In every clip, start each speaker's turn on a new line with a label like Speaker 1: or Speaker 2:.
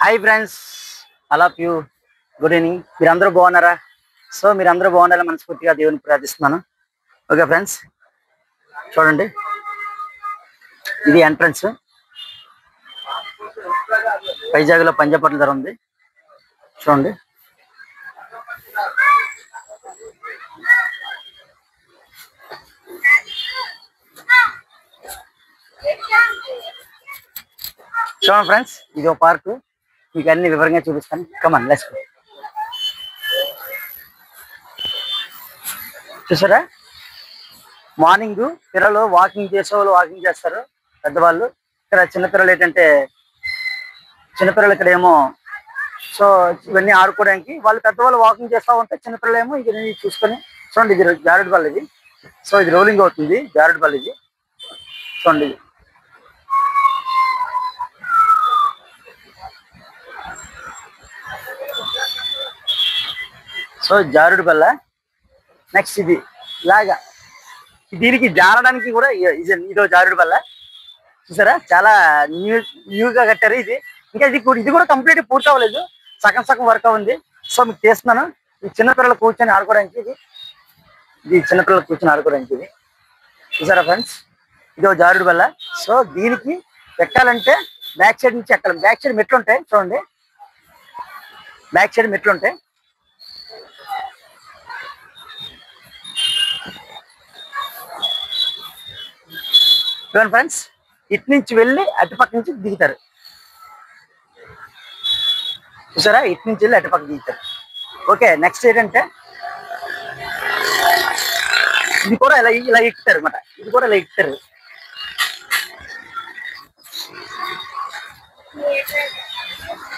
Speaker 1: Hi friends, all of you good evening. మీరందరూ బాగున్నారా? So మీరందరూ బాగుండాలని మనస్ఫూర్తిగా దేవుని ప్రార్థిస్తున్నాను. ఓకే ఫ్రెండ్స్, చూడండి, ఇది ఎంట్రన్స్. వైజాగ్లో పంజాపట్ల ధర ఉంది, చూడండి. చూడండి ఫ్రెండ్స్, ఇది ఒక పార్కు. మీకు అన్ని వివరంగా చూపిస్తాను. కమాన్, లెట్స్ గో. చూసారా, మార్నింగ్ పిల్లలు వాకింగ్ చేసేవాళ్ళు వాకింగ్ చేస్తారు, పెద్దవాళ్ళు. ఇక్కడ చిన్నపిల్లలు ఏంటంటే చిన్నపిల్లలు ఇక్కడ ఏమో సో ఇవన్నీ ఆడుకోవడానికి, వాళ్ళు పెద్దవాళ్ళు వాకింగ్ చేస్తూ ఉంటే చిన్నపిల్లలు ఏమో ఇది చూసుకొని. చూడండి, ఇది జారుడు బల్ల ఇది. సో ఇది రోలింగ్ అవుతుంది, జారుడు బల్ల ఇది. చూడండి, సో జారుడు బల్ల. నెక్స్ట్ ఇది ఇలాగా, దీనికి జారడానికి కూడా ఇదో జారుడు బల్ల. చూసారా, చాలా న్యూగా కట్టారు ఇది. ఇంకా ఇది కూడా కంప్లీట్ పూర్తి అవ్వలేదు, సగం సగం వర్క్ ఉంది. సో మీకు చేస్తున్నాను. ఈ చిన్నపిల్లలు కూర్చొని ఆడుకోవడానికి ఇది చిన్నపిల్లలు కూర్చొని ఆడుకోవడానికి ఇది. చూసారా ఫ్రెండ్స్, ఇదో జారుడు బల్ల. సో దీనికి ఎక్కాలంటే బ్యాక్ సైడ్ నుంచి ఎక్కాలి. బ్యాక్ సైడ్ మెట్లు ఉంటాయి, చూడండి, బ్యాక్ సైడ్ మెట్లు ఉంటాయి. చూడండి ఫ్రెండ్స్, ఇటు నుంచి వెళ్ళి అటుపక్క నుంచి దిగుతారు. చూసారా, ఇటు నుంచి వెళ్ళి అటుపక్క దిగుతారు. ఓకే, నెక్స్ట్ ఏంటంటే ఇది కూడా ఇలా ఎక్కుతారు అనమాట. ఇది కూడా ఇలా ఎక్కుతారు.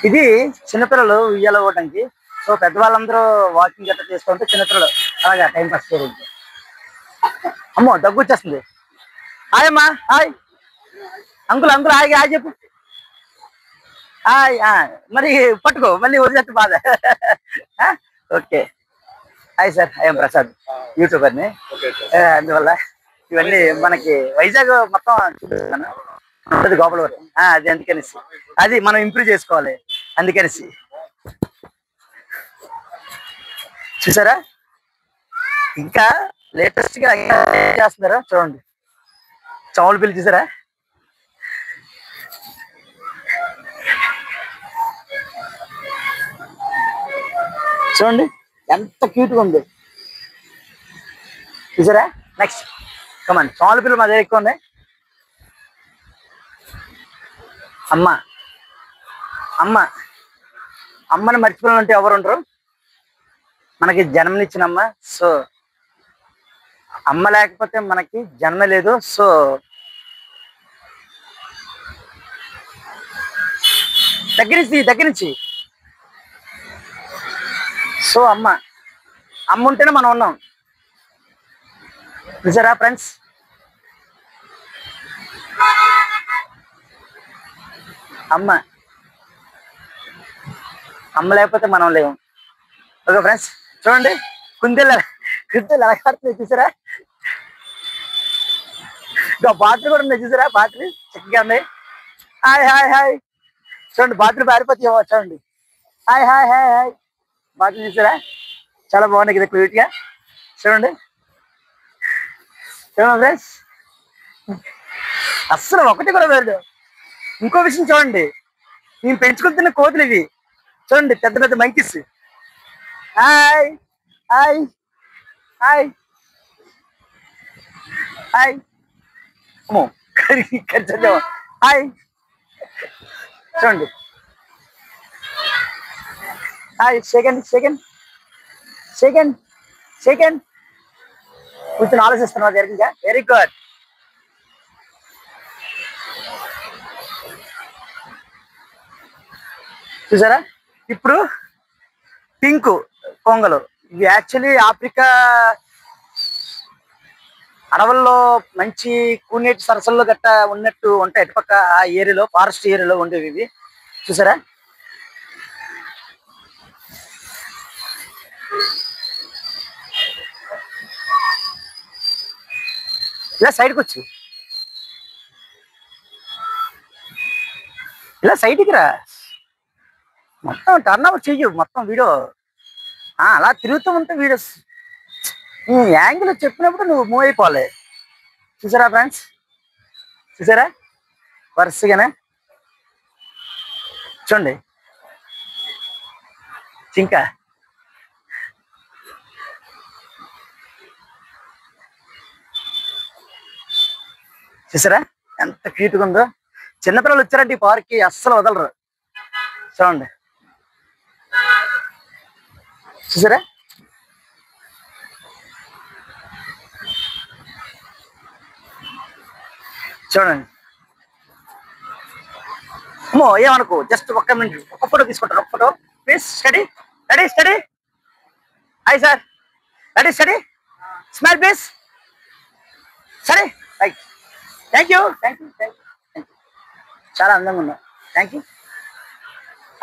Speaker 1: ఇది చిన్నపిల్లలు ఉయ్యాల పోవడానికి. సో పెద్దవాళ్ళందరూ వాకింగ్ గట్రా చేస్తూ ఉంటే చిన్నపిల్లలు అలాగా టైం పాస్ చేయడానికి. అమ్మో, దగ్గు వచ్చేస్తుంది. హాయ్ అమ్మా, hi uncle, uncle hi hi చెప్పు. హాయ్, మరి పట్టుకో, మళ్ళీ వదిలేట్టు బాధ. Okay, hi sir, I'm Prasad, యూట్యూబర్ని. అందువల్ల ఇవన్నీ మనకి వైజాగ్ మొత్తం చూపిస్తాను. అది గోపాలవరం, అది అందుకనేసి అది మనం ఇంప్రూవ్ చేసుకోవాలి, అందుకనేసి. చూసారా, ఇంకా లేటెస్ట్ గా చేస్తున్నారా, చూడండి. చావులు పిల్లి చూసారా, చూడండి ఎంత క్యూట్ గా ఉంది. చూసారా, నెక్స్ట్ కమాన్. చావుల పిల్లలు మా దగ్గర ఎక్కువ ఉన్నాయి. అమ్మ అమ్మ అమ్మని మర్చిపోవాలంటే ఎవరు ఉండరు, మనకి జన్మనిచ్చిన అమ్మ. సో అమ్మ లేకపోతే మనకి జన్మ లేదు. సో దగ్గర నుంచి సో అమ్మ ఉంటేనే మనం ఉన్నాం. చూసారా ఫ్రెండ్స్, అమ్మ లేకపోతే మనం లేవు. ఓకే ఫ్రెండ్స్, చూడండి, కుందేలు ఎలాగడుతుంది చూసారా. ఇంకా బాత్రూమ్ కూడా ఉన్నాయి, చూసారా, బాత్రూమ్ చక్కగా ఉన్నాయి. హాయ్ హాయ్ హాయ్, చూడండి బాత్రూమ్ పారిపోతే చూడండి. Hi hi hi hi, bathroom చూసారా, చాలా బాగున్నాయి కదా క్యూట్ గా. చూడండి ఫ్రెండ్స్, అస్సలు ఒకటి కూడా వేరు. ఇంకో విషయం చూడండి, నేను పెంచుకుంటున్న కోతులు ఇవి. చూడండి, పెద్ద పెద్ద monkeys. Hi hi hi hi, అమ్మో హాయ్, చూడండి. హాయ్, సెకండ్ కూర్చొని ఆలోచిస్తున్నా జరిగిందా. Very good. చూసారా, ఇప్పుడు పింక్ కొంగలు, ఇవి యాక్చువల్లీ ఆఫ్రికా అడవుల్లో మంచి కూనేటి సరస్సుల్లో గట్ట ఉన్నట్టు ఉంటాయి. అటుపక్క ఆ ఏరియాలో, ఫారెస్ట్ ఏరియాలో ఉండేవి ఇవి. చూసారా, ఇలా సైడ్కి వచ్చు, ఇలా సైడ్కి రా. మొత్తం టర్న్ ఓవర్ చెయ్యు మొత్తం వీడియో. అలా తిరుగుతూ ఉంటే వీడియోస్ యాంగిల్ చెప్పినప్పుడు నువ్వు మూవ్ అయిపోవాలి. చూసారా ఫ్రెండ్స్, చూసారా వరుసగానే చూడండి జింక. చూసారా ఎంత క్యూట్గా ఉందో. చిన్నపిల్లలు వచ్చారంటే ఈ పార్క్కి అస్సలు వదలరు. చూడండి చూసారా. చూడండి అమ్మో ఏమనుకో, జస్ట్ ఒక్క మినిట్ ఒక ఫోటో తీసుకుంటారు. ఒక photo please. Study study study. Hi sir. Study study. Smile please. సరే right. Thank you thank you thank you. చాలా అందంగా ఉన్నా. Thank you.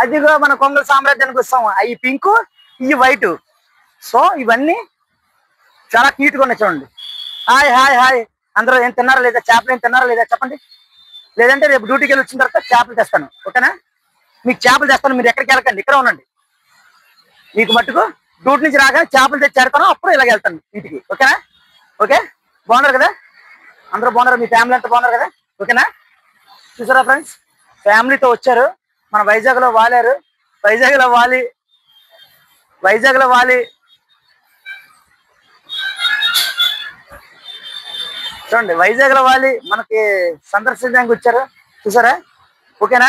Speaker 1: అదిగో మన కొంగల సామ్రాజ్యానికి వస్తాం. అవి పింక్, ఇవి వైట్. సో ఇవన్నీ చాలా క్యూట్గా ఉన్నాయి. చూడండి. Hi hi hi. అందరూ ఏం తిన్నారా లేదా, చేపలు ఏం తిన్నారా లేదా చెప్పండి. లేదంటే రేపు డ్యూటీకి వెళ్ళి వచ్చిన తర్వాత చేపలు తెస్తాను. ఓకేనా, మీకు చేపలు తెస్తాను. మీరు ఎక్కడికి వెళ్ళకండి, ఇక్కడ ఉండండి. మీకు మట్టుకు డ్యూటీ నుంచి రాగానే చేపలు తెచ్చి చేరుతాను, అప్పుడు ఇలాగ వెళ్తాను ఇంటికి. ఓకేనా. ఓకే, బాగున్నారు కదా అందరూ? బాగున్నారు? మీ ఫ్యామిలీ అంతా బాగున్నారు కదా? ఓకేనా. చూసారా ఫ్రెండ్స్, ఫ్యామిలీతో వచ్చారు. మన వైజాగ్లో వాలారు. వైజాగ్లో వాలి చూడండి. వైజాగ్లో వాలి మనకి సందర్శించడానికి వచ్చారు. చూసారా. ఓకేనా,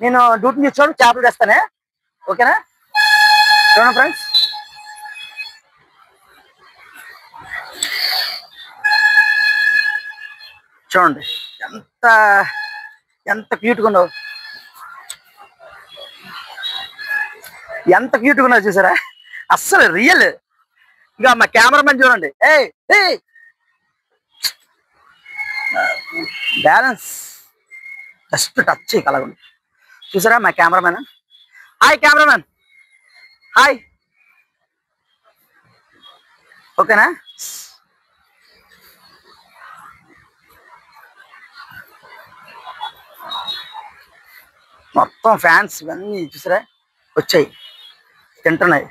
Speaker 1: నేను డ్యూటీ నుంచి చేపలు తెస్తానే. ఓకేనా. చూడండి ఫ్రెండ్స్, చూడండి ఎంత ఎంత క్యూట్గా ఉన్నావు, ఎంత క్యూట్గా ఉన్నావు. చూసారా అస్సలు రియల్. ఇక మా కెమెరామెన్ చూడండి. బ్యాలెన్స్ జస్ట్ టచ్ చేయగలగండి. చూసారా మా కెమెరామెన్. Hi cameraman, hi. ఓకేనా. మొత్తం ఫ్యాన్స్ ఇవన్నీ చూసారా వచ్చాయి, తింటున్నాయి.